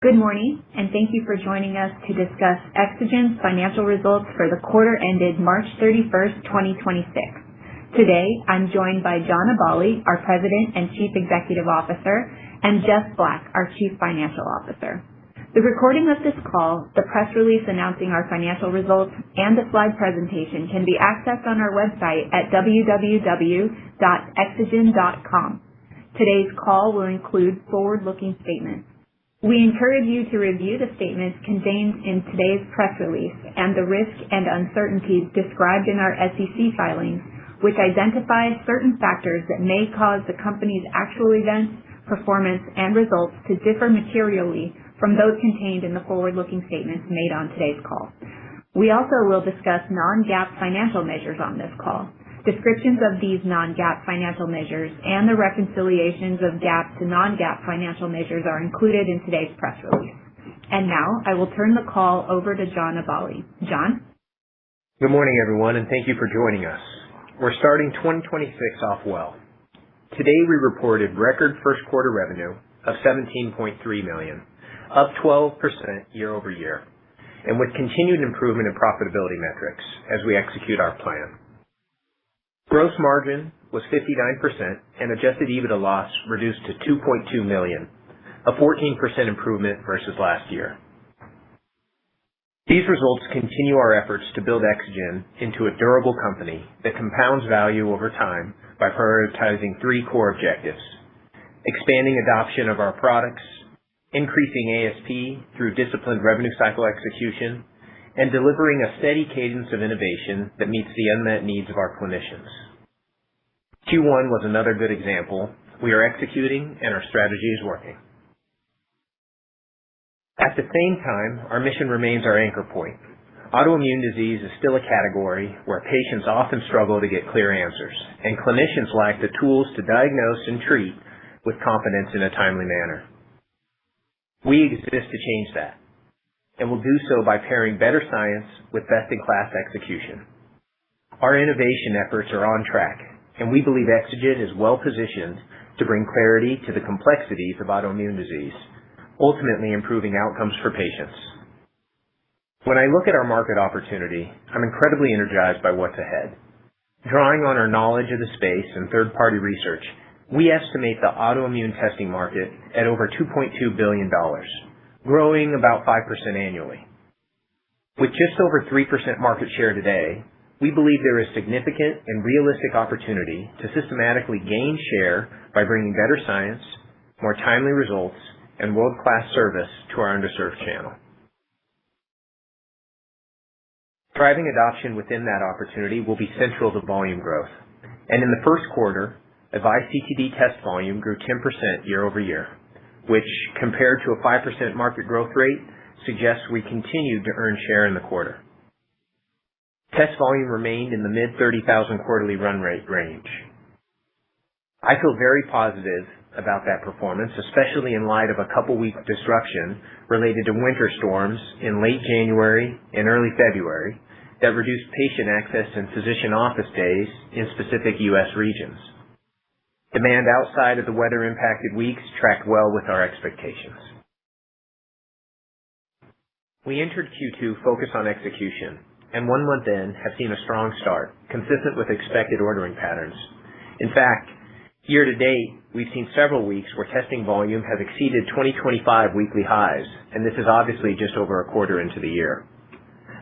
Good morning, and thank you for joining us to discuss Exagen's financial results for the quarter ended March 31st, 2026. Today, I'm joined by John Aballi, our President and Chief Executive Officer, and Jeff Black, our Chief Financial Officer. The recording of this call, the press release announcing our financial results, and the slide presentation can be accessed on our website at www.exagen.com. Today's call will include forward-looking statements. We encourage you to review the statements contained in today's press release and the risks and uncertainties described in our SEC filings, which identify certain factors that may cause the company's actual events, performance, and results to differ materially from those contained in the forward-looking statements made on today's call. We also will discuss non-GAAP financial measures on this call. Descriptions of these non-GAAP financial measures and the reconciliations of GAAP to non-GAAP financial measures are included in today's press release. And now, I will turn the call over to John Aballi. John? Good morning, everyone, and thank you for joining us. We're starting 2026 off well. Today, we reported record first quarter revenue of $17.3 million, up 12% year over year, and with continued improvement in profitability metrics as we execute our plan. Gross margin was 59% and adjusted EBITDA loss reduced to $2.2 million, a 14% improvement versus last year. These results continue our efforts to build Exagen into a durable company that compounds value over time by prioritizing three core objectives: expanding adoption of our products, increasing ASP through disciplined revenue cycle execution, and delivering a steady cadence of innovation that meets the unmet needs of our clinicians. Q1 was another good example. We are executing and our strategy is working. At the same time, our mission remains our anchor point. Autoimmune disease is still a category where patients often struggle to get clear answers, and clinicians lack the tools to diagnose and treat with confidence in a timely manner. We exist to change that, and will do so by pairing better science with best-in-class execution. Our innovation efforts are on track, and we believe Exagen is well-positioned to bring clarity to the complexities of autoimmune disease, ultimately improving outcomes for patients. When I look at our market opportunity, I'm incredibly energized by what's ahead. Drawing on our knowledge of the space and third-party research, we estimate the autoimmune testing market at over $2.2 billion, growing about 5% annually. With just over 3% market share today, we believe there is significant and realistic opportunity to systematically gain share by bringing better science, more timely results, and world-class service to our underserved channel. Driving adoption within that opportunity will be central to volume growth. And in the first quarter, AVISE CTD test volume grew 10% year over year, which, compared to a 5% market growth rate, suggests we continued to earn share in the quarter. Test volume remained in the mid-30,000 quarterly run rate range. I feel very positive about that performance, especially in light of a couple-week disruption related to winter storms in late January and early February that reduced patient access and physician office days in specific U.S. regions. Demand outside of the weather-impacted weeks tracked well with our expectations. We entered Q2 focused on execution, and 1 month in have seen a strong start, consistent with expected ordering patterns. In fact, year to date, we've seen several weeks where testing volume has exceeded 2025 weekly highs, and this is obviously just over a quarter into the year.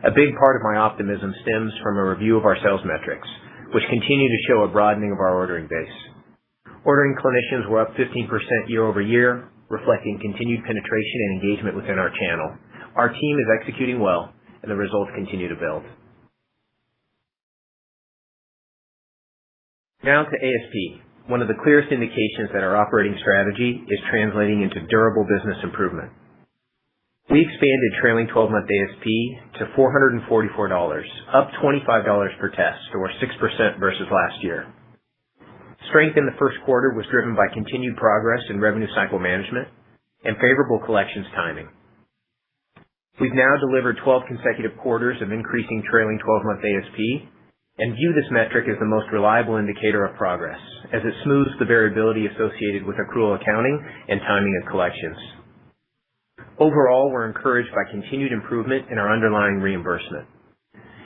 A big part of my optimism stems from a review of our sales metrics, which continue to show a broadening of our ordering base. Ordering clinicians were up 15% year over year, reflecting continued penetration and engagement within our channel. Our team is executing well, and the results continue to build. Now to ASP, one of the clearest indications that our operating strategy is translating into durable business improvement. We expanded trailing 12-month ASP to $444, up $25 per test, or 6% versus last year. Strength in the first quarter was driven by continued progress in revenue cycle management and favorable collections timing. We've now delivered 12 consecutive quarters of increasing trailing 12-month ASP and view this metric as the most reliable indicator of progress, as it smooths the variability associated with accrual accounting and timing of collections. Overall, we're encouraged by continued improvement in our underlying reimbursement.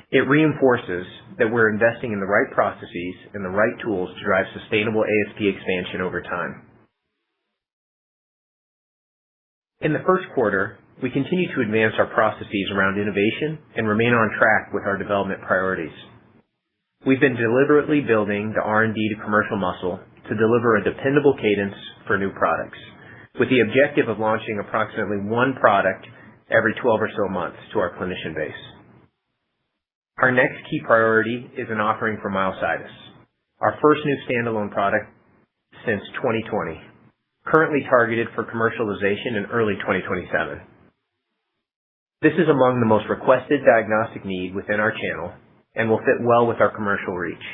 It reinforces that we're investing in the right processes and the right tools to drive sustainable ASP expansion over time. In the first quarter, we continue to advance our processes around innovation and remain on track with our development priorities. We've been deliberately building the R&D to commercial muscle to deliver a dependable cadence for new products, with the objective of launching approximately one product every 12 or so months to our clinician base. Our next key priority is an offering for myositis, our first new standalone product since 2020, currently targeted for commercialization in early 2027. This is among the most requested diagnostic need within our channel and will fit well with our commercial reach.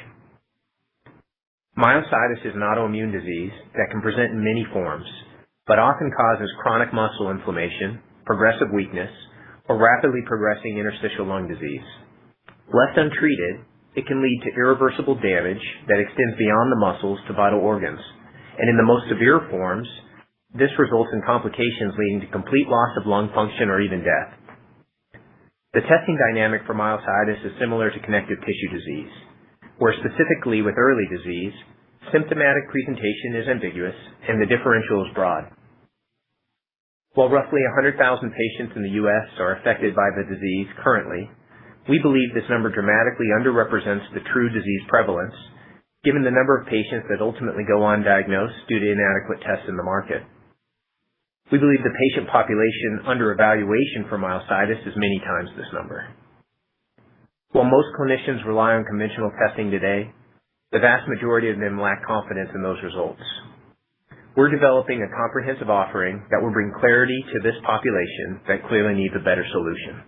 Myositis is an autoimmune disease that can present in many forms, but often causes chronic muscle inflammation, progressive weakness, or rapidly progressing interstitial lung disease. Left untreated, it can lead to irreversible damage that extends beyond the muscles to vital organs, and in the most severe forms, this results in complications leading to complete loss of lung function or even death. The testing dynamic for myositis is similar to connective tissue disease, where specifically with early disease, symptomatic presentation is ambiguous and the differential is broad. While roughly 100,000 patients in the U.S. are affected by the disease currently, we believe this number dramatically underrepresents the true disease prevalence, given the number of patients that ultimately go undiagnosed due to inadequate tests in the market. We believe the patient population under evaluation for myositis is many times this number. While most clinicians rely on conventional testing today, the vast majority of them lack confidence in those results. We're developing a comprehensive offering that will bring clarity to this population that clearly needs a better solution.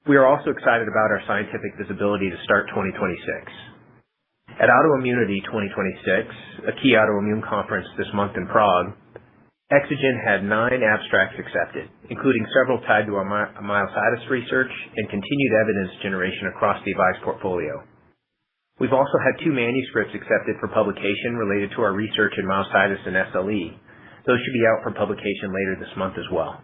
We are also excited about our scientific visibility to start 2026. At Autoimmunity 2026, a key autoimmune conference this month in Prague, Exagen had 9 abstracts accepted, including several tied to our myositis research and continued evidence generation across the AVISE portfolio. We've also had 2 manuscripts accepted for publication related to our research in myositis and SLE. Those should be out for publication later this month as well.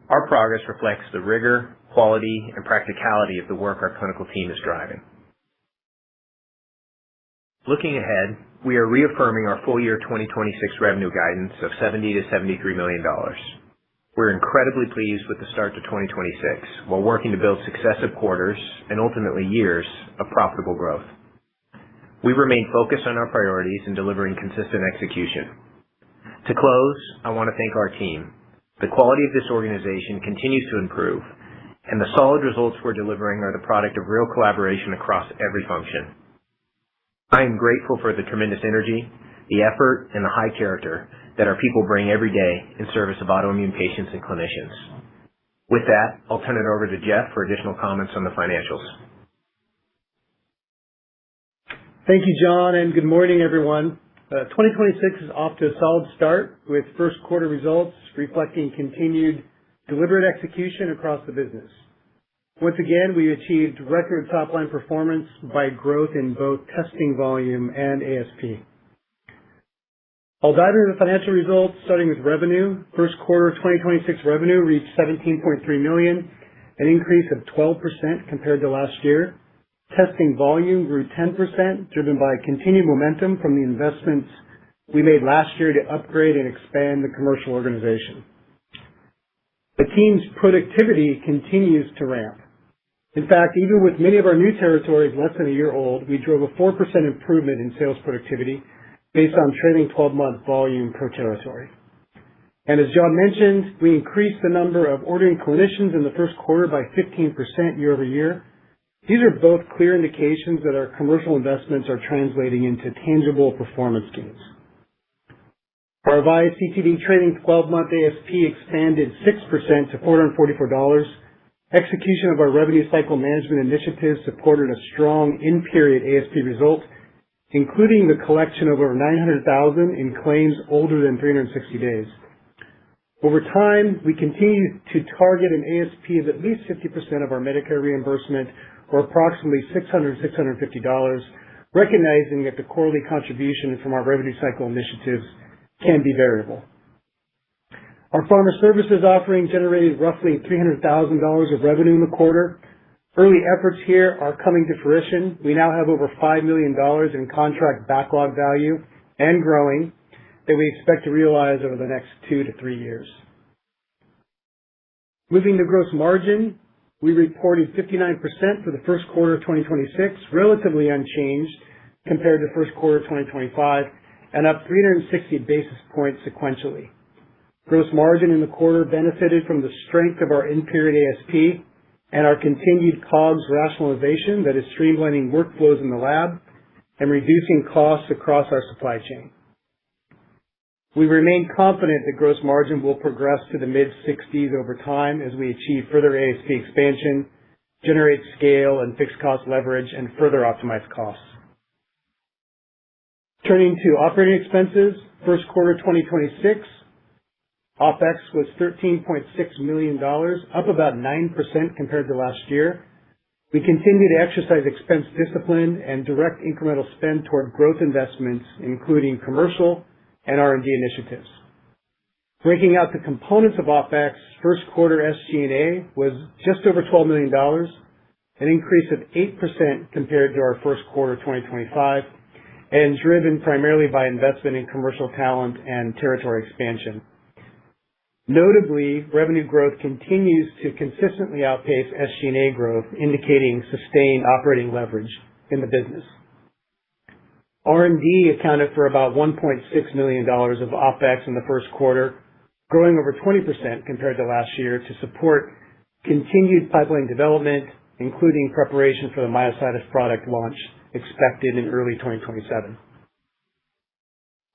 Our progress reflects the rigor, quality, and practicality of the work our clinical team is driving. Looking ahead, we are reaffirming our full year 2026 revenue guidance of $70 to $73 million. We're incredibly pleased with the start to 2026 while working to build successive quarters and ultimately years of profitable growth. We remain focused on our priorities and delivering consistent execution. To close, I want to thank our team. The quality of this organization continues to improve, and the solid results we're delivering are the product of real collaboration across every function. I am grateful for the tremendous energy, the effort, and the high character that our people bring every day in service of autoimmune patients and clinicians. With that, I'll turn it over to Jeff for additional comments on the financials. Thank you, John, and good morning, everyone. 2026 is off to a solid start with first quarter results reflecting continued deliberate execution across the business. Once again, we achieved record top-line performance by growth in both testing volume and ASP. I'll dive into the financial results, starting with revenue. First quarter 2026 revenue reached $17.3 million, an increase of 12% compared to last year. Testing volume grew 10%, driven by continued momentum from the investments we made last year to upgrade and expand the commercial organization. The team's productivity continues to ramp. In fact, even with many of our new territories less than a year old, we drove a 4% improvement in sales productivity based on trailing 12-month volume per territory. And as John mentioned, we increased the number of ordering clinicians in the first quarter by 15% year over year. These are both clear indications that our commercial investments are translating into tangible performance gains. Our AVISE CTD trailing 12-month ASP expanded 6% to $444. Execution of our revenue cycle management initiatives supported a strong in-period ASP result, including the collection of over $900,000 in claims older than 360 days. Over time, we continue to target an ASP of at least 50% of our Medicare reimbursement, or approximately $600 to $650, recognizing that the quarterly contribution from our revenue cycle initiatives can be variable. Our pharma services offering generated roughly $300,000 of revenue in the quarter. Early efforts here are coming to fruition. We now have over $5 million in contract backlog value and growing that we expect to realize over the next 2 to 3 years. Moving to gross margin, we reported 59% for the first quarter of 2026, relatively unchanged compared to first quarter 2025, and up 360 basis points sequentially. Gross margin in the quarter benefited from the strength of our in-period ASP and our continued COGS rationalization that is streamlining workflows in the lab and reducing costs across our supply chain. We remain confident that gross margin will progress to the mid-60s over time as we achieve further ASP expansion, generate scale and fixed cost leverage, and further optimize costs. Turning to operating expenses, first quarter 2026, OpEx was $13.6 million, up about 9% compared to last year. We continue to exercise expense discipline and direct incremental spend toward growth investments, including commercial and R&D initiatives. Breaking out the components of OpEx, first quarter SG&A was just over $12 million, an increase of 8% compared to our first quarter 2025, and driven primarily by investment in commercial talent and territory expansion. Notably, revenue growth continues to consistently outpace SG&A growth, indicating sustained operating leverage in the business. R&D accounted for about $1.6 million of OpEx in the first quarter, growing over 20% compared to last year to support continued pipeline development, including preparation for the myositis product launch expected in early 2027.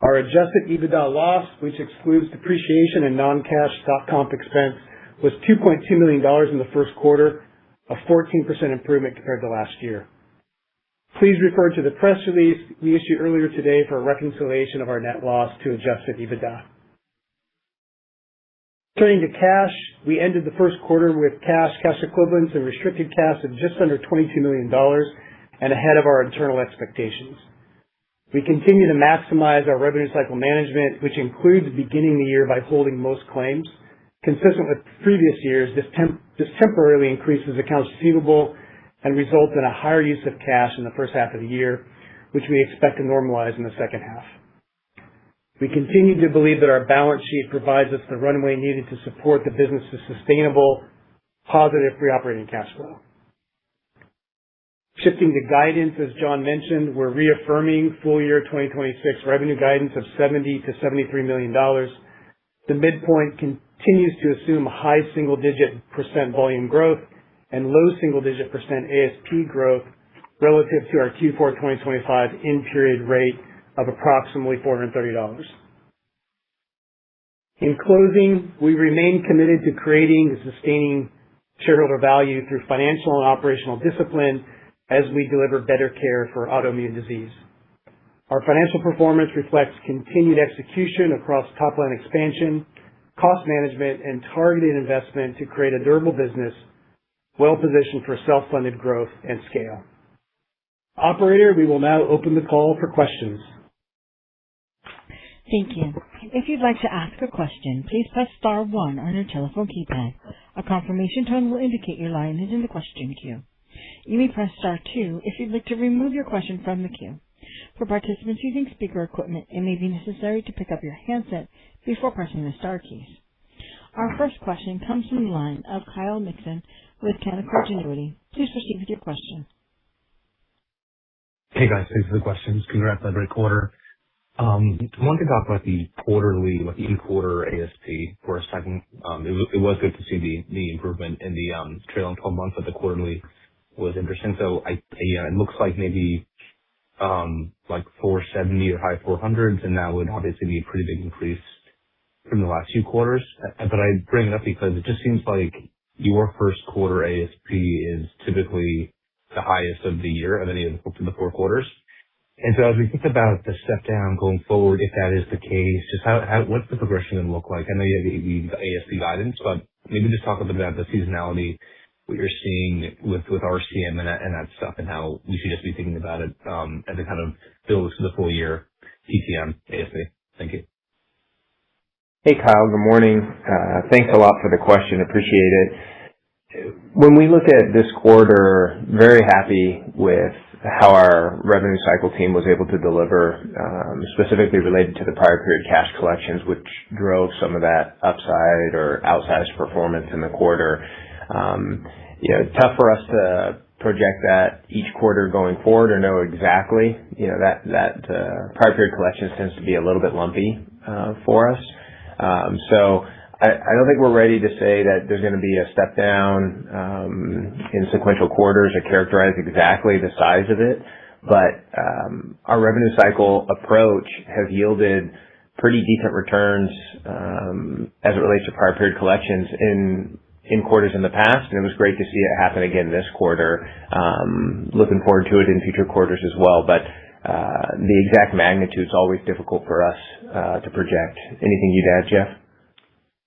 Our adjusted EBITDA loss, which excludes depreciation and non-cash stock comp expense, was $2.2 million in the first quarter, a 14% improvement compared to last year. Please refer to the press release we issued earlier today for a reconciliation of our net loss to adjusted EBITDA. Turning to cash, we ended the first quarter with cash equivalents, and restricted cash of just under $22 million and ahead of our internal expectations. We continue to maximize our revenue cycle management, which includes beginning the year by holding most claims. Consistent with previous years, this temporarily increases accounts receivable and results in a higher use of cash in the first half of the year, which we expect to normalize in the second half. We continue to believe that our balance sheet provides us the runway needed to support the business's sustainable, positive free operating cash flow. Shifting to guidance, as John mentioned, we're reaffirming full year 2026 revenue guidance of $70 to $73 million. The midpoint continues to assume high single-digit % volume growth and low single-digit % ASP growth relative to our Q4 2025 in-period rate of approximately $430. In closing, we remain committed to creating and sustaining shareholder value through financial and operational discipline as we deliver better care for autoimmune disease. Our financial performance reflects continued execution across top-line expansion, cost management, and targeted investment to create a durable business well-positioned for self-funded growth and scale. Operator, we will now open the call for questions. Thank you. If you'd like to ask a question, please press star 1 on your telephone keypad. A confirmation tone will indicate your line is in the question queue. You may press star 2 if you'd like to remove your question from the queue. For participants using speaker equipment, it may be necessary to pick up your handset before pressing the star keys. Our first question comes from the line of Kyle Mikson with Canaccord Genuity. Please proceed with your question. Hey, guys. Thanks for the questions. Congrats on a great quarter. I wanted to talk about the in-quarter ASP for a second. It was good to see the improvement in the trailing 12 months, but the quarterly was interesting. It looks like maybe like 470 or high 400s, and that would obviously be a pretty big increase from the last few quarters. But I bring it up because it just seems like your first quarter ASP is typically the highest of the year of any of the 4 quarters. As we think about the step down going forward, if that is the case, just what's the progression going to look like? I know you have the ASP guidance, but maybe just talk a bit about the seasonality, what you're seeing with RCM and that stuff, and how we should just be thinking about it as it kind of builds to the full year TTM ASP. Thank you. Hey, Kyle. Good morning. Thanks a lot for the question. Appreciate it. When we look at this quarter, very happy with how our revenue cycle team was able to deliver, specifically related to the prior period cash collections, which drove some of that upside or outsized performance in the quarter. Tough for us to project that each quarter going forward or know exactly. That prior period collections tends to be a little bit lumpy for us. So I don't think we're ready to say that there's going to be a step down in sequential quarters or characterize exactly the size of it. But our revenue cycle approach has yielded pretty decent returns as it relates to prior period collections in quarters in the past, and it was great to see it happen again this quarter. Looking forward to it in future quarters as well. But the exact magnitude is always difficult for us to project. Anything you'd add, Jeff?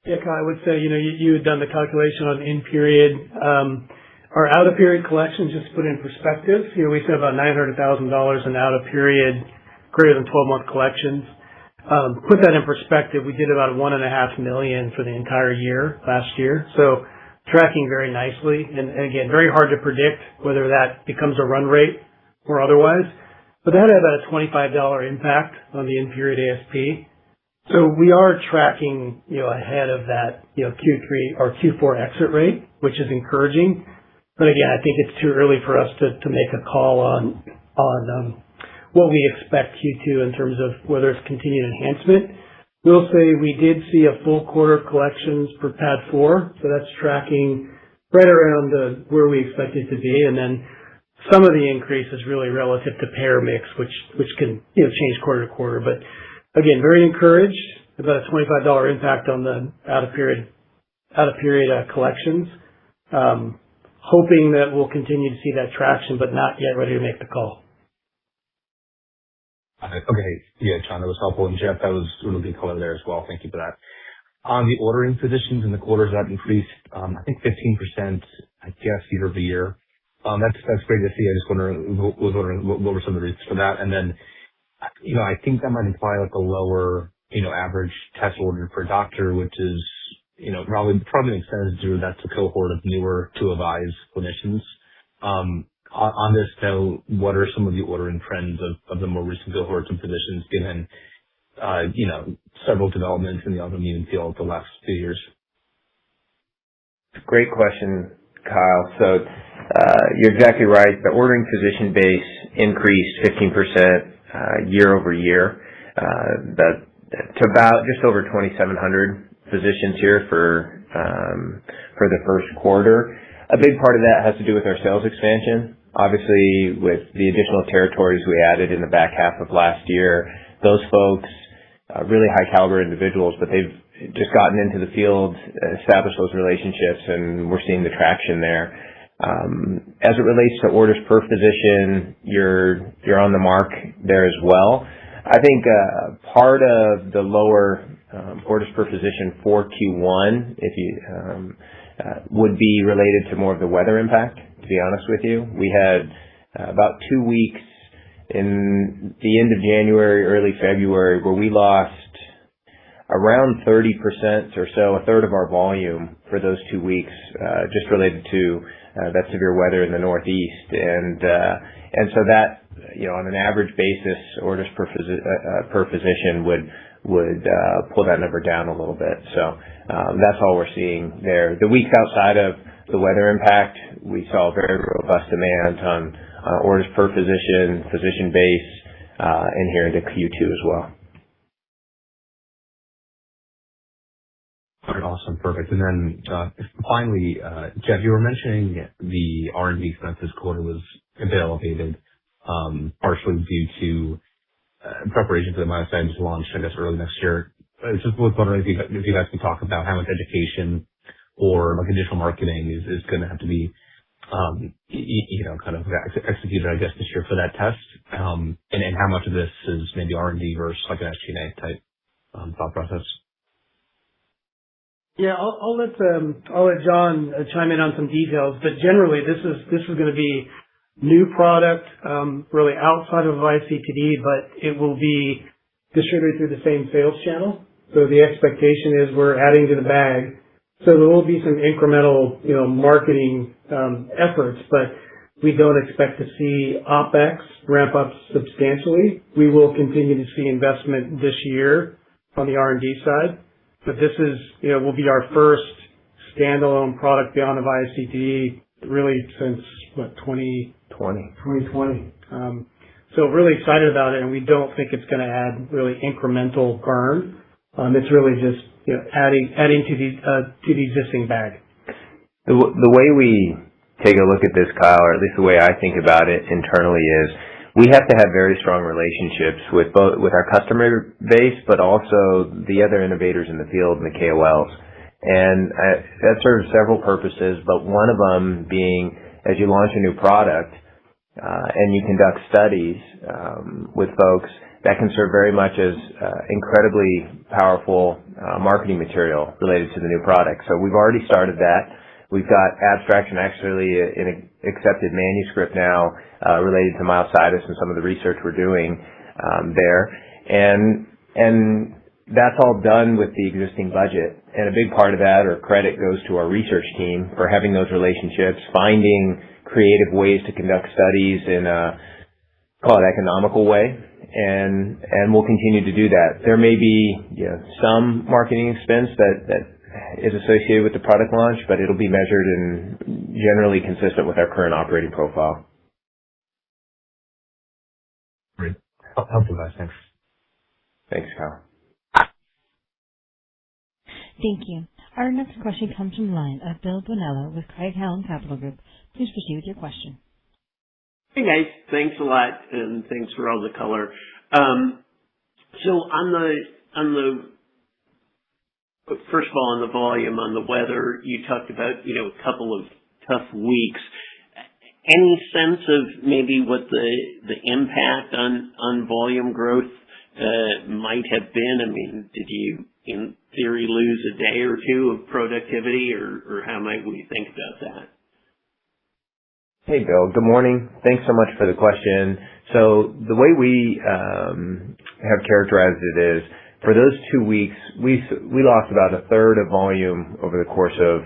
Yeah, Kyle, I would say, you had done the calculation on in-period. Our out-of-period collections, just to put in perspective, we said about $900,000 in out-of-period greater than 12-month collections. Put that in perspective, we did about $1.5 million for the entire year last year. So tracking very nicely. And again, very hard to predict whether that becomes a run rate or otherwise. But that had about a $25 impact on the in-period ASP. So we are tracking, ahead of that, Q3 or Q4 exit rate, which is encouraging. But again, I think it's too early for us to make a call on what we expect Q2 in terms of whether it's continued enhancement. We'll say we did see a full quarter collections for PAD 4, so that's tracking right around where we expect it to be. And then some of the increase is really relative to payer mix, which can change quarter to quarter. But again, very encouraged about a $25 impact on the out of period collections. Hoping that we'll continue to see that traction, but not yet ready to make the call. Okay. Yeah, John, that was helpful. And Jeff, that was really good color there as well. Thank you for that. On the ordering physicians in the quarters, that increased, I think 15%, I guess, year over year. That's great to see. I just was wondering what were some of the reasons for that. And then, I think that might imply like a lower, average test order per doctor, which is, probably makes sense due to that's a cohort of newer to AVISE clinicians. On this note, what are some of the ordering trends of the more recent cohorts of physicians given, several developments in the autoimmune field the last few years? Great question, Kyle. So you're exactly right. The ordering physician base increased 15% year over year to about just over 2,700 physicians here for the first quarter. A big part of that has to do with our sales expansion. Obviously, with the additional territories we added in the back half of last year, those folks, really high caliber individuals, but they've just gotten into the field, established those relationships, and we're seeing the traction there. As it relates to orders per physician, you're on the mark there as well. I think part of the lower orders per physician for Q1, would be related to more of the weather impact, to be honest with you. We had about 2 weeks in the end of January, early February, where we lost around 30% or so, a third of our volume for those 2 weeks, just related to that severe weather in the Northeast. And so that, on an average basis, orders per physician would pull that number down a little bit. So that's all we're seeing there. The weeks outside of the weather impact, we saw very robust demand on orders per physician base, in here into Q2 as well. All right, awesome. Perfect. And then finally, Jeff, you were mentioning the R&D expense this quarter was a bit elevated, partially due to preparation for the Milestone launch, I guess, early next year. I just was wondering if you guys can talk about how much education or like additional marketing is going to have to be, kind of executed, I guess, this year for that test, and how much of this is maybe R&D versus like an SG&A type thought process. Yeah, I'll let John chime in on some details, but generally this is going to be new product, really outside of AVISE CTD, but it will be distributed through the same sales channel. So the expectation is we're adding to the bag. So there will be some incremental, marketing efforts, but we don't expect to see OpEx ramp up substantially. We will continue to see investment this year on the R&D side, but this is, will be our first standalone product beyond AVISE CTD really since, 2020. So really excited about it, and we don't think it's going to add really incremental burn. It's really just, adding to the existing bag. The way we take a look at this, Kyle, or at least the way I think about it internally is we have to have very strong relationships with our customer base, but also the other innovators in the field and the KOLs. And that serves several purposes, but one of them being as you launch a new product and you conduct studies with folks, that can serve very much as incredibly powerful marketing material related to the new product. So we've already started that. We've got abstracts and actually an accepted manuscript now related to myositis and some of the research we're doing there. And that's all done with the existing budget. And a big part of that, or credit, goes to our research team for having those relationships, finding creative ways to conduct studies in a, call it, economical way. And we'll continue to do that. There may be some marketing expense that is associated with the product launch, but it'll be measured and generally consistent with our current operating profile. Great. Helpful, guys. Thanks. Thanks, Kyle. Thank you. Our next question comes from the line of Bill Bonello with Craig-Hallum Capital Group. Please proceed with your question. Hey guys, thanks a lot, and thanks for all the color. So on the first of all, on the volume, on the weather, you talked about a couple of tough weeks. Any sense of maybe what the impact on volume growth might have been? I mean, did you in theory lose a day or two of productivity, or how might we think about that? Hey, Bill. Good morning. Thanks so much for the question. So the way we have characterized it is, for those 2 weeks, we lost about a third of volume over the course of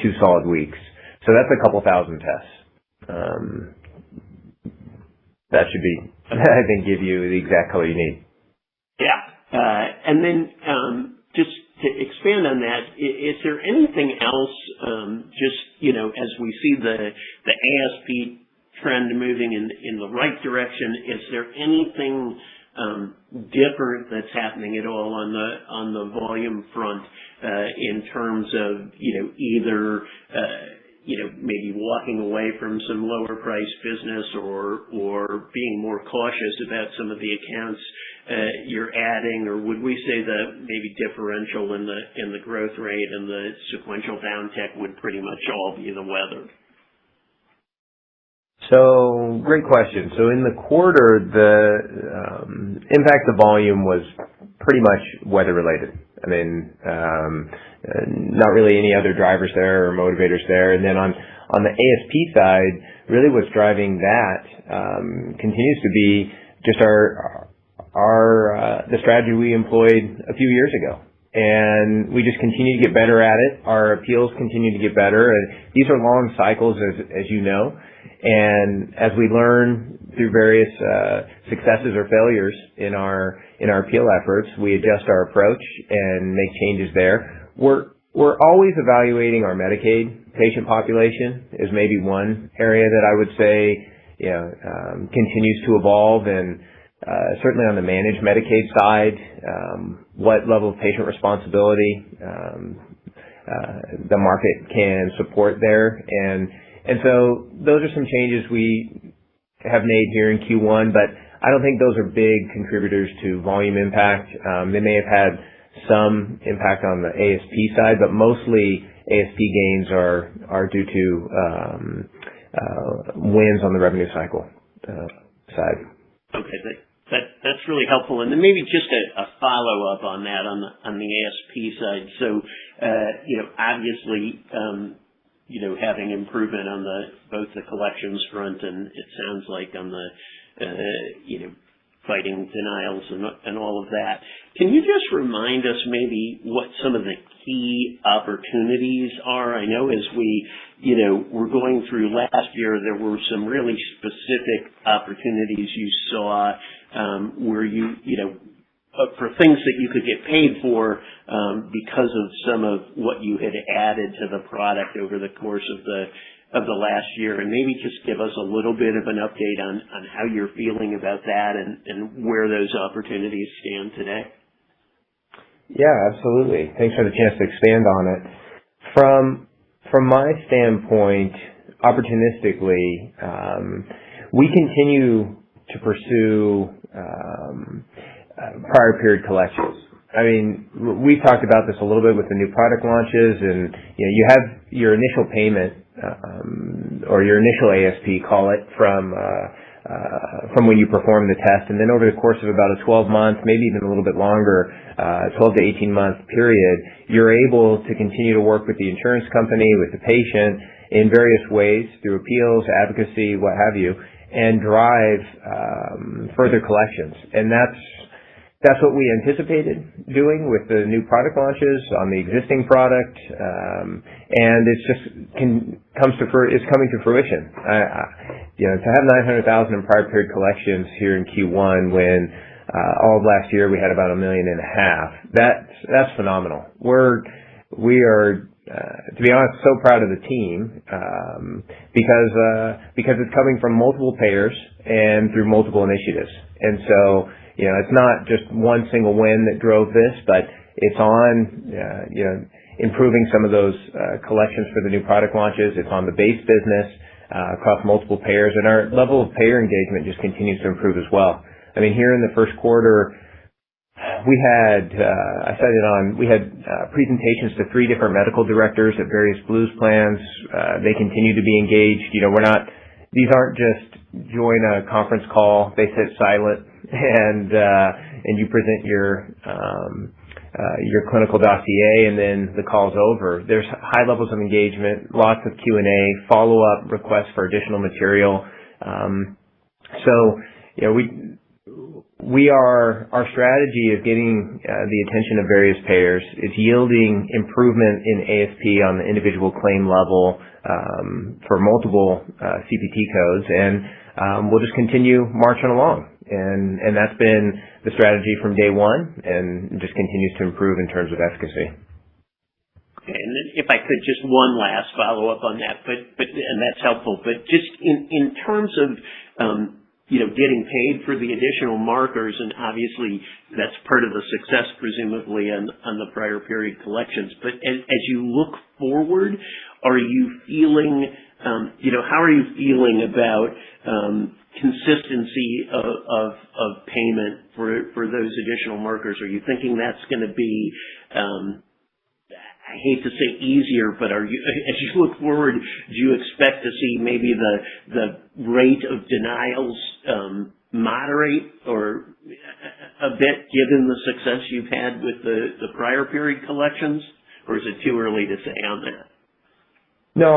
2 solid weeks. So that's a couple thousand tests. That should be, I think, give you the exact color you need. Yeah. And then just to expand on that, is there anything else, just, as we see the ASP trend moving in the right direction, is there anything different that's happening at all on the volume front in terms of, either maybe walking away from some lower price business or being more cautious about some of the accounts you're adding, or would we say the maybe differential in the growth rate and the sequential downtick would pretty much all be the weather? So, great question. So in the quarter, the impact of volume was pretty much weather related. I mean, not really any other drivers there or motivators there. And then on the ASP side, really what's driving that continues to be just the strategy we employed a few years ago. And we just continue to get better at it. Our appeals continue to get better. And these are long cycles, as you know. And as we learn through various successes or failures in our appeal efforts, we adjust our approach and make changes there. We're always evaluating our Medicaid patient population is maybe one area that I would say continues to evolve, and certainly on the managed Medicaid side, what level of patient responsibility the market can support there. And so those are some changes we have made here in Q1, but I don't think those are big contributors to volume impact. They may have had some impact on the ASP side, but mostly ASP gains are due to wins on the revenue cycle side. Okay, that's really helpful. And then maybe just a follow-up on that on the ASP side. So, obviously, having improvement on both the collections front and it sounds like on the, fighting denials and all of that. Can you just remind us maybe what some of the key opportunities are? I know as we, were going through last year, there were some really specific opportunities you saw where you for things that you could get paid for because of some of what you had added to the product over the course of the last year, and maybe just give us a little bit of an update on how you're feeling about that and where those opportunities stand today. Yeah, absolutely. Thanks for the chance to expand on it. From my standpoint, opportunistically, we continue to pursue prior period collections. I mean, we've talked about this a little bit with the new product launches, and you have your initial payment or your initial ASP, call it, from when you perform the test, and then over the course of about a 12-month, maybe even a little bit longer, 12 to 18-month period, you're able to continue to work with the insurance company, with the patient, in various ways through appeals, advocacy, what have you, and drive further collections. And that's what we anticipated doing with the new product launches on the existing product, and it's just it's coming to fruition. To have $900,000 in prior period collections here in Q1 when all of last year we had about $1.5 million, that's phenomenal. We are to be honest, so proud of the team because it's coming from multiple payers and through multiple initiatives, and so. It's not just one single win that drove this, but it's on, improving some of those collections for the new product launches. It's on the base business across multiple payers, and our level of payer engagement just continues to improve as well. I mean, here in the first quarter, we had, we had presentations to 3 different medical directors at various Blues plans. They continue to be engaged. These aren't just join a conference call, they sit silent, and you present your clinical dossier, and then the call's over. There's high levels of engagement, lots of Q&A, follow-up requests for additional material. Our strategy of getting the attention of various payers is yielding improvement in ASP on the individual claim level for multiple CPT codes, and we'll just continue marching along. And that's been the strategy from day one, and just continues to improve in terms of efficacy. Okay, and then if I could, just one last follow-up on that, and that's helpful. But just in terms of getting paid for the additional markers, and obviously that's part of the success, presumably, on the prior period collections. But as you look forward, are you feeling, how are you feeling about consistency of payment for those additional markers? Are you thinking that's going to be, I hate to say easier, but as you look forward, do you expect to see maybe the rate of denials moderate or a bit, given the success you've had with the prior period collections, or is it too early to say on that? No,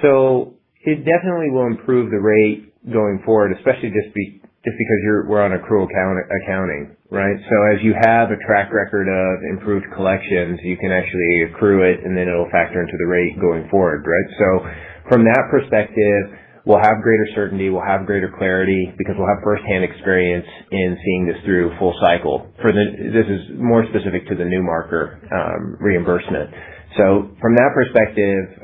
so it definitely will improve the rate going forward, especially just because we're on accrual accounting, right? So as you have a track record of improved collections, you can actually accrue it, and then it'll factor into the rate going forward, right? So from that perspective, we'll have greater certainty, we'll have greater clarity, because we'll have firsthand experience in seeing this through full cycle. This is more specific to the new marker reimbursement. So from that perspective,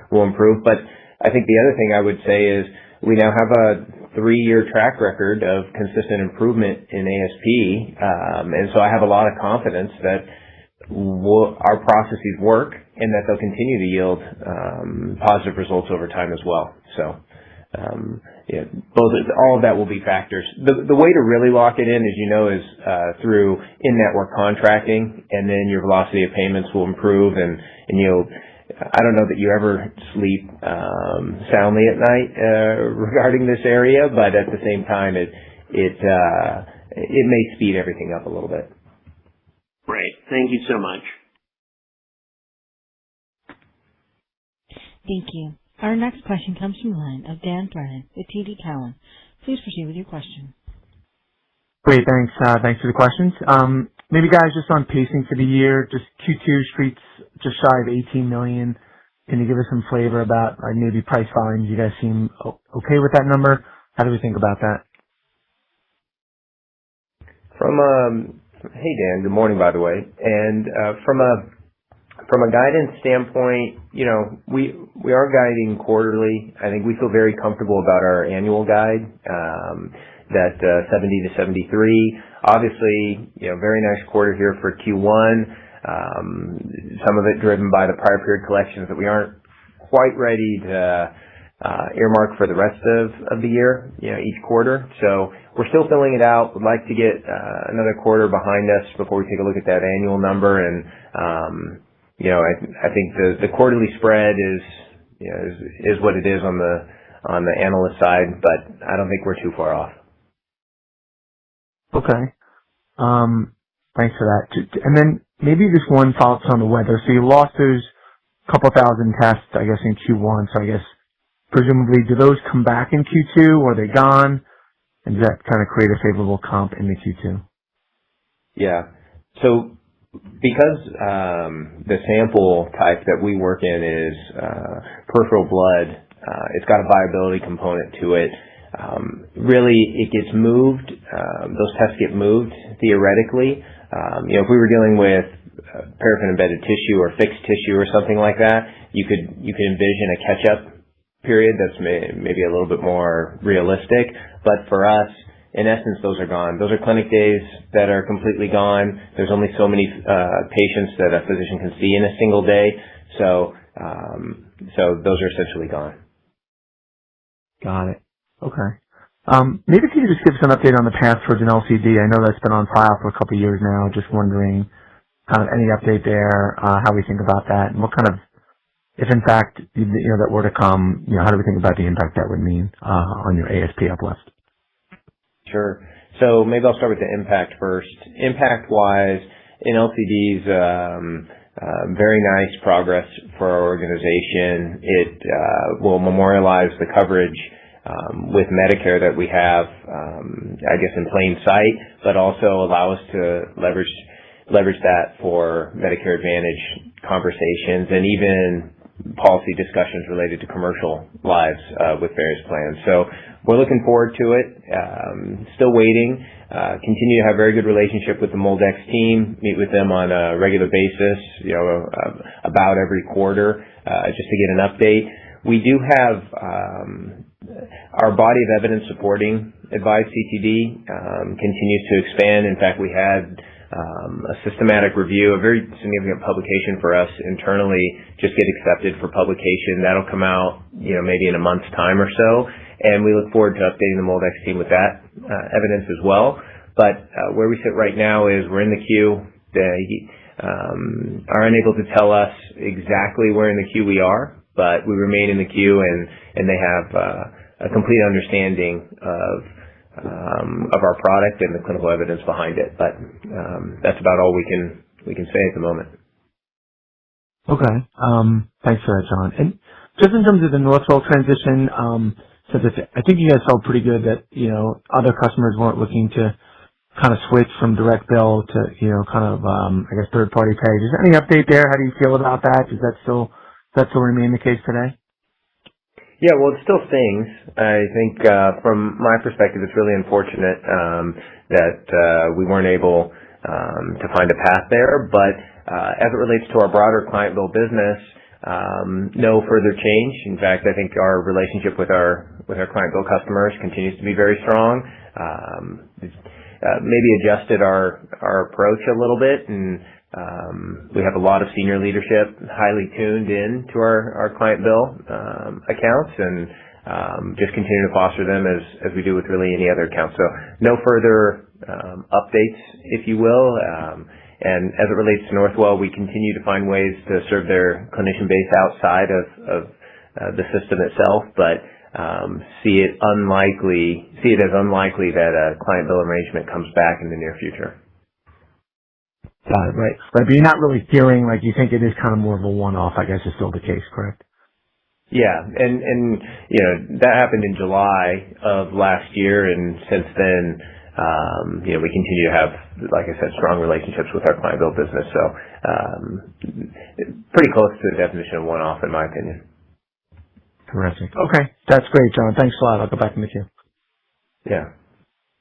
we'll improve. But I think the other thing I would say is we now have a 3-year track record of consistent improvement in ASP, and so I have a lot of confidence that our processes work and that they'll continue to yield positive results over time as well. So all of that will be factors. The way to really lock it in, as you know, is through in-network contracting, and then your velocity of payments will improve, and I don't know that you ever sleep soundly at night regarding this area, but at the same time, it may speed everything up a little bit. Great. Thank you so much. Thank you. Our next question comes from the line of Dan Brennan with TD Cowen. Please proceed with your question. Great, thanks. Thanks for the questions. Maybe guys, just on pacing for the year, just Q2 streets just shy of 18 million. Can you give us some flavor about maybe price volumes? You guys seem okay with that number. How do we think about that? Hey Dan, good morning by the way. And from a guidance standpoint, we are guiding quarterly. I think we feel very comfortable about our annual guide, that 70 to 73. Obviously, very nice quarter here for Q1. Some of it driven by the prior period collections that we aren't quite ready to earmark for the rest of the year, each quarter. So we're still filling it out. We'd like to get another quarter behind us before we take a look at that annual number. And I think the quarterly spread is what it is on the analyst side, but I don't think we're too far off. Okay. Thanks for that. And then maybe just one thought on the weather. So you lost those couple thousand tests, I guess, in Q1. So I guess presumably, do those come back in Q2 or are they gone? And does that kind of create a favorable comp in the Q2? Yeah. So because the sample type that we work in is peripheral blood, it's got a viability component to it. Really, it gets moved. Those tests get moved theoretically. If we were dealing with paraffin-embedded tissue or fixed tissue or something like that, you could envision a catch-up period that's maybe a little bit more realistic. But for us, in essence, those are gone. Those are clinic days that are completely gone. There's only so many patients that a physician can see in a single day. So those are essentially gone. Got it. Okay. Maybe can you just give us an update on the path towards an LCD? I know that's been on file for a couple of years now. Just wondering kind of any update there, how we think about that, and what kind of, if in fact, that were to come, how do we think about the impact that would mean on your ASP uplift? Sure. So maybe I'll start with the impact first. Impact-wise, in LCDs, very nice progress for our organization. It will memorialize the coverage with Medicare that we have, I guess, in plain sight, but also allow us to leverage that for Medicare Advantage conversations and even policy discussions related to commercial lives with various plans. So we're looking forward to it. Still waiting. Continue to have very good relationship with the MolDX team. Meet with them on a regular basis, about every quarter, just to get an update. We do have our body of evidence supporting AVISE CTD continues to expand. In fact, we had a systematic review, a very significant publication for us internally, just get accepted for publication. That'll come out, maybe in a month's time or so. And we look forward to updating the MolDX team with that evidence as well. But where we sit right now is we're in the queue. They are unable to tell us exactly where in the queue we are, but we remain in the queue, and they have a complete understanding of our product and the clinical evidence behind it. But that's about all we can say at the moment. Okay. Thanks for that, John. And just in terms of the Northwell transition, I think you guys felt pretty good that other customers weren't looking to kind of switch from direct bill to I guess third party pay. Is there any update there? How do you feel about that? Does that still remain the case today? Yeah, well, it still stings. I think from my perspective, it's really unfortunate that we weren't able to find a path there. But as it relates to our broader client bill business, no further change. In fact, I think our relationship with our client bill customers continues to be very strong. Maybe adjusted our approach a little bit, and we have a lot of senior leadership highly tuned in to our client bill accounts, and just continue to foster them as we do with really any other account. So no further updates, if you will. And as it relates to Northwell, we continue to find ways to serve their clinician base outside of the system itself, but see it as unlikely that a client bill arrangement comes back in the near future. Got it, right. But you're not really feeling like you think it is kind of more of a one-off, I guess is still the case, correct? Yeah, and that happened in July of last year, and since then we continue to have, like I said, strong relationships with our client bill business. So pretty close to the definition of one-off, in my opinion. Terrific. Okay. That's great, John. Thanks a lot. I'll go back in the queue. Yeah.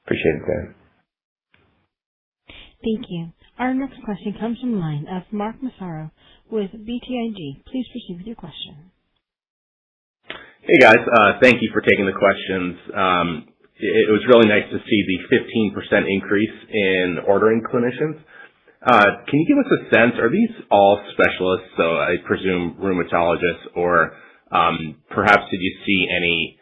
Appreciate it, Dan. Thank you. Our next question comes from the line of Mark Massaro with BTIG. Please proceed with your question. Hey, guys. Thank you for taking the questions. It was really nice to see the 15% increase in ordering clinicians. Can you give us a sense, are these all specialists, so I presume rheumatologists, or perhaps did you see any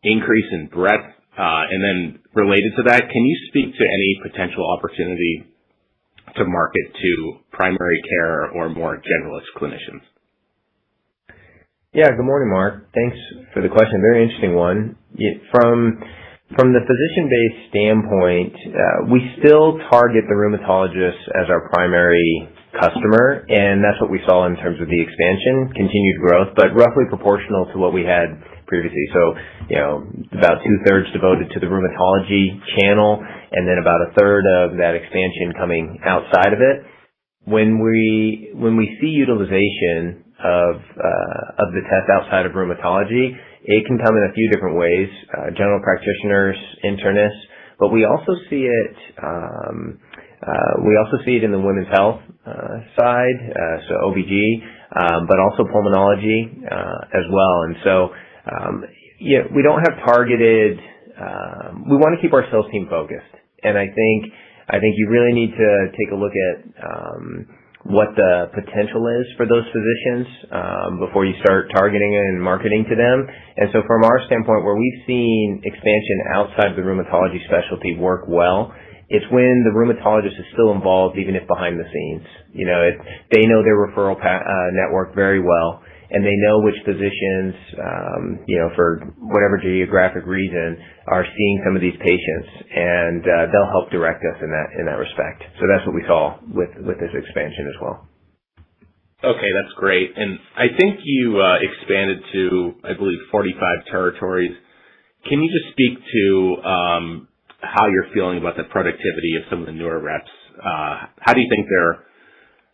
increase in breadth? And then related to that, can you speak to any potential opportunity to market to primary care or more generalist clinicians? Yeah, good morning, Mark. Thanks for the question. Very interesting one. From the physician-based standpoint, we still target the rheumatologists as our primary customer, and that's what we saw in terms of the expansion, continued growth, but roughly proportional to what we had previously. So, about 2/3 devoted to the rheumatology channel, and then about 1/3 of that expansion coming outside of it. When we see utilization of the test outside of rheumatology, it can come in a few different ways, general practitioners, internists, but we also see it in the women's health side, so OBG, but also pulmonology as well. And so, we don't have targeted. We want to keep our sales team focused, and I think you really need to take a look at what the potential is for those physicians before you start targeting and marketing to them. And so from our standpoint, where we've seen expansion outside of the rheumatology specialty work well, it's when the rheumatologist is still involved, even if behind the scenes. They know their referral network very well, and they know which physicians, for whatever geographic reason, are seeing some of these patients, and they'll help direct us in that respect. So that's what we saw with this expansion as well. Okay, that's great. And I think you expanded to, I believe, 45 territories. Can you just speak to how you're feeling about the productivity of some of the newer reps? How do you think they're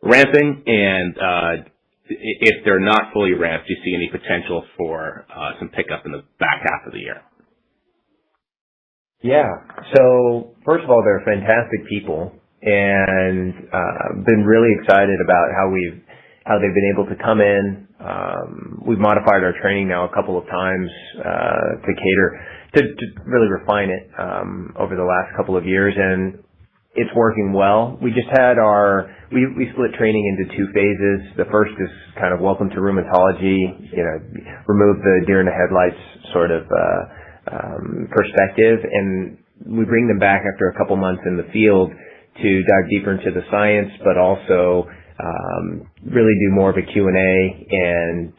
ramping? And if they're not fully ramped, do you see any potential for some pickup in the back half of the year? Yeah. So first of all, they're fantastic people, and been really excited about how they've been able to come in. We've modified our training now a couple of times to really refine it over the last couple of years, and it's working well. We just had we split training into 2 phases. The first is kind of welcome to rheumatology, remove the deer in the headlights sort of perspective, and we bring them back after a couple months in the field to dive deeper into the science, but also really do more of a Q&A and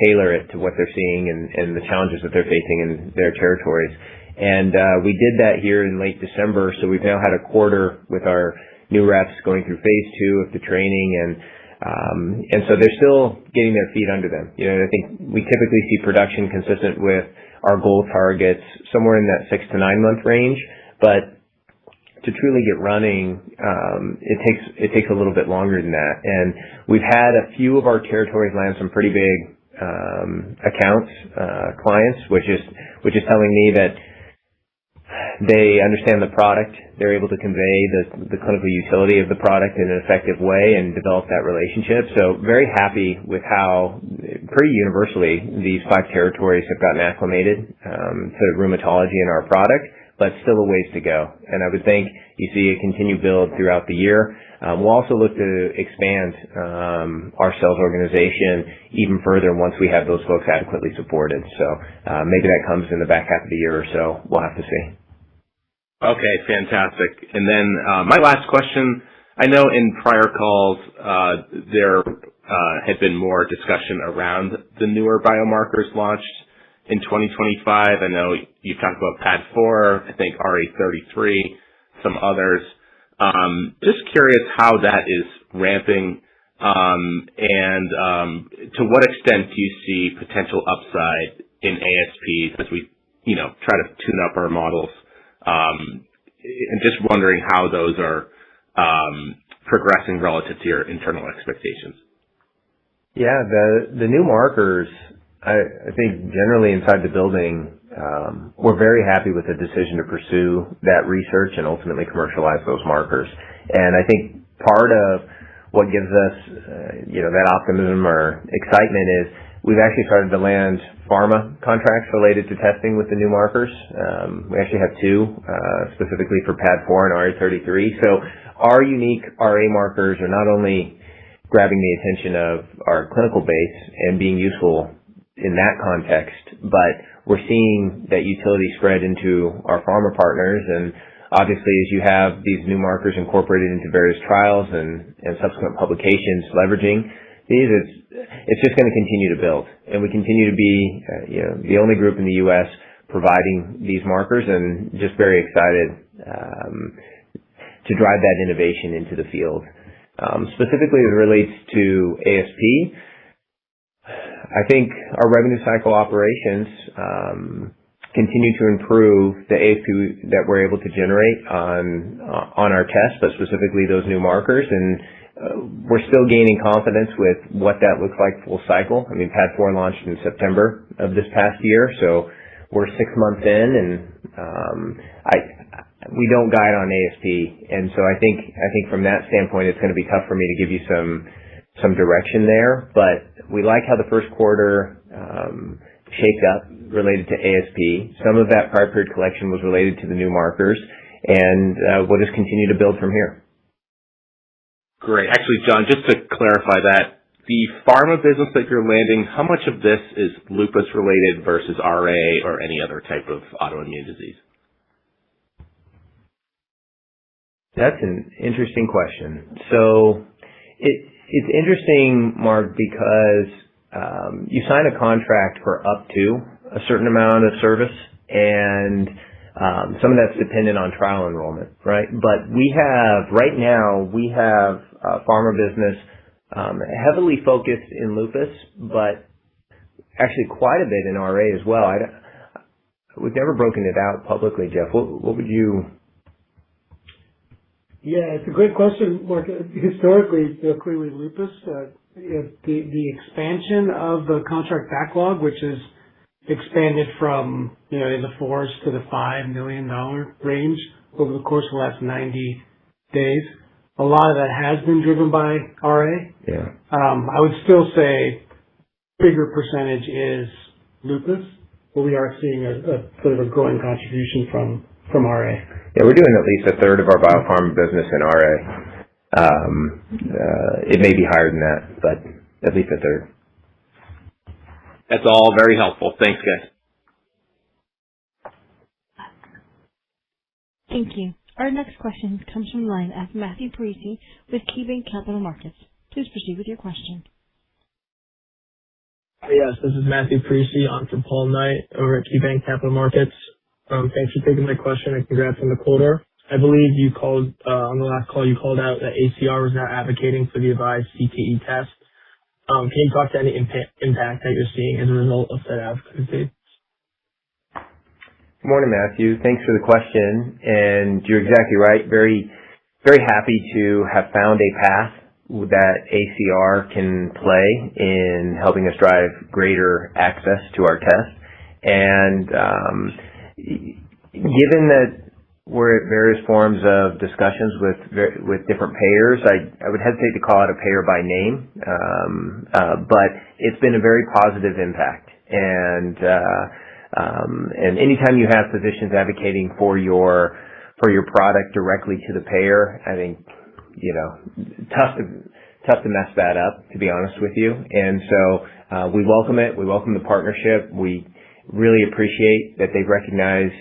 tailor it to what they're seeing and the challenges that they're facing in their territories. And we did that here in late December, so we've now had a quarter with our new reps going through phase 2 of the training, and so they're still getting their feet under them. I think we typically see production consistent with our goal targets somewhere in that 6 to 9 month range, but to truly get running, it takes a little bit longer than that. And we've had a few of our territories land some pretty big accounts, clients, which is telling me that they understand the product. They're able to convey the clinical utility of the product in an effective way and develop that relationship. So very happy with how pretty universally these 5 territories have gotten acclimated to rheumatology and our product, but still a ways to go. And I would think you see a continued build throughout the year. We'll also look to expand our sales organization even further once we have those folks adequately supported. So maybe that comes in the back half of the year or so. We'll have to see. Okay, fantastic. And then my last question, I know in prior calls there had been more discussion around the newer biomarkers launched in 2025. I know you've talked about PAD4, I think RA33, some others. Just curious how that is ramping, and to what extent do you see potential upside in ASPs as we, try to tune up our models and just wondering how those are progressing relative to your internal expectations. Yeah, the new markers, I think generally inside the building, we're very happy with the decision to pursue that research and ultimately commercialize those markers. And I think part of what gives us, that optimism or excitement is we've actually started to land pharma contracts related to testing with the new markers. We actually have two, specifically for PAD4 and RA33. So our unique RA markers are not only grabbing the attention of our clinical base and being useful in that context, but we're seeing that utility spread into our pharma partners. And obviously, as you have these new markers incorporated into various trials and subsequent publications leveraging these, it's just going to continue to build. And we continue to be the only group in the U.S. providing these markers, and just very excited to drive that innovation into the field. Specifically as it relates to ASP, I think our revenue cycle operations continue to improve the ASP that we're able to generate on our tests, but specifically those new markers. And we're still gaining confidence with what that looks like full cycle. I mean, PAD4 launched in September of this past year, so we're 6 months in, and we don't guide on ASP. And so I think from that standpoint, it's going to be tough for me to give you some direction there. But we like how the first quarter shaped up related to ASP. Some of that prior period collection was related to the new markers, and we'll just continue to build from here. Great. Actually, John, just to clarify that, the pharma business that you're landing, how much of this is lupus related versus RA or any other type of autoimmune disease? That's an interesting question. So it's interesting, Mark, because you sign a contract for up to a certain amount of service, and some of that's dependent on trial enrollment, right? But right now we have pharma business heavily focused in lupus, but actually quite a bit in RA as well. We've never broken it out publicly, Jeff. What would you... Yeah, it's a great question, Mark. Historically, clearly lupus, the expansion of the contract backlog, which has expanded from in the $4 to the $5 million range over the course of the last 90 days. A lot of that has been driven by RA. Yeah. I would still say bigger percentage is lupus, but we are seeing a sort of a growing contribution from RA. Yeah, we're doing at least a third of our biopharma business in RA. It may be higher than that, but at least a third. That's all very helpful. Thanks, guys. Thank you. Our next question comes from the line of Matthew Parisi with KeyBanc Capital Markets. Please proceed with your question. Yes, this is Matthew Parisi on for Paul Knight over at KeyBanc Capital Markets. Thanks for taking my question and congrats on the quarter. I believe you called, on the last call, you called out that ACR was now advocating for the AVISE CTD test. Can you talk to any impact that you're seeing as a result of that advocacy? Good morning, Matthew. Thanks for the question. And you're exactly right. Very, very happy to have found a path that ACR can play in helping us drive greater access to our test. And given that we're at various forms of discussions with different payers, I would hesitate to call it a payer by name, but it's been a very positive impact. And anytime you have physicians advocating for your product directly to the payer, I think tough to mess that up, to be honest with you. And so we welcome it. We welcome the partnership. We really appreciate that they've recognized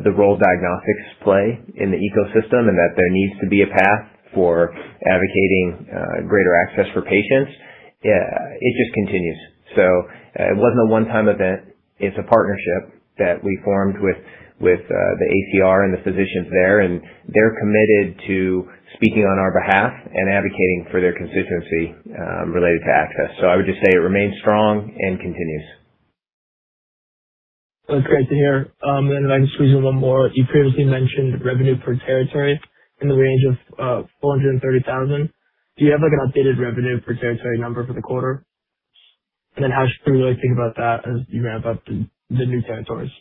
the role diagnostics play in the ecosystem, and that there needs to be a path for advocating greater access for patients. It just continues. So it wasn't a one-time event. It's a partnership that we formed with the ACR and the physicians there, and they're committed to speaking on our behalf and advocating for their constituency related to access. So I would just say it remains strong and continues. That's great to hear. And if I can squeeze in one more. You previously mentioned revenue per territory in the range of $430,000. Do you have like an updated revenue per territory number for the quarter? And then how should we really think about that as you ramp up the new territories?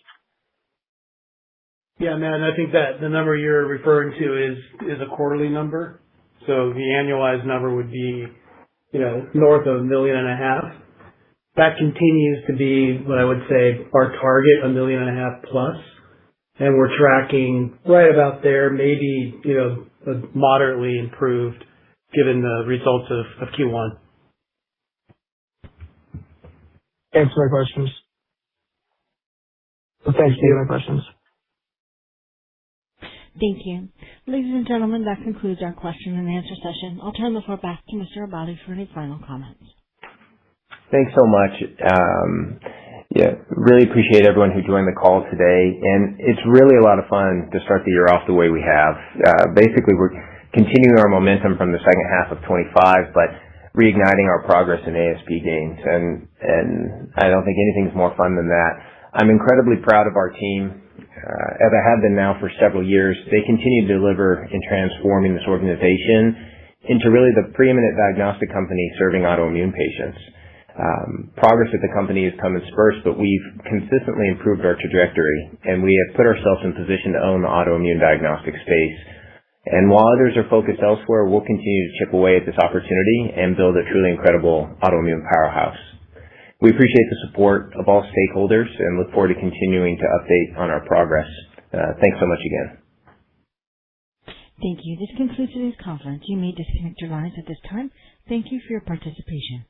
Yeah, man, I think that the number you're referring to is a quarterly number. So the annualized number would be, north of $1.5 million. That continues to be what I would say our target, $1.5 million plus. And we're tracking right about there, maybe, moderately improved given the results of Q1. Thanks for my questions. Thanks for taking my questions. Thank you. Ladies and gentlemen, that concludes our question and answer session. I'll turn the floor back to Mr. Abadi for any final comments. Thanks so much. Really appreciate everyone who joined the call today. And it's really a lot of fun to start the year off the way we have. Basically, we're continuing our momentum from the second half of 25, but reigniting our progress in ASP gains. And I don't think anything's more fun than that. I'm incredibly proud of our team. As I have been now for several years, they continue to deliver in transforming this organization into really the preeminent diagnostic company serving autoimmune patients. Progress at the company has come in spurts, but we've consistently improved our trajectory, and we have put ourselves in position to own the autoimmune diagnostic space. And while others are focused elsewhere, we'll continue to chip away at this opportunity and build a truly incredible autoimmune powerhouse. We appreciate the support of all stakeholders and look forward to continuing to update on our progress. Thanks so much again. Thank you. This concludes today's conference. You may disconnect your lines at this time. Thank you for your participation.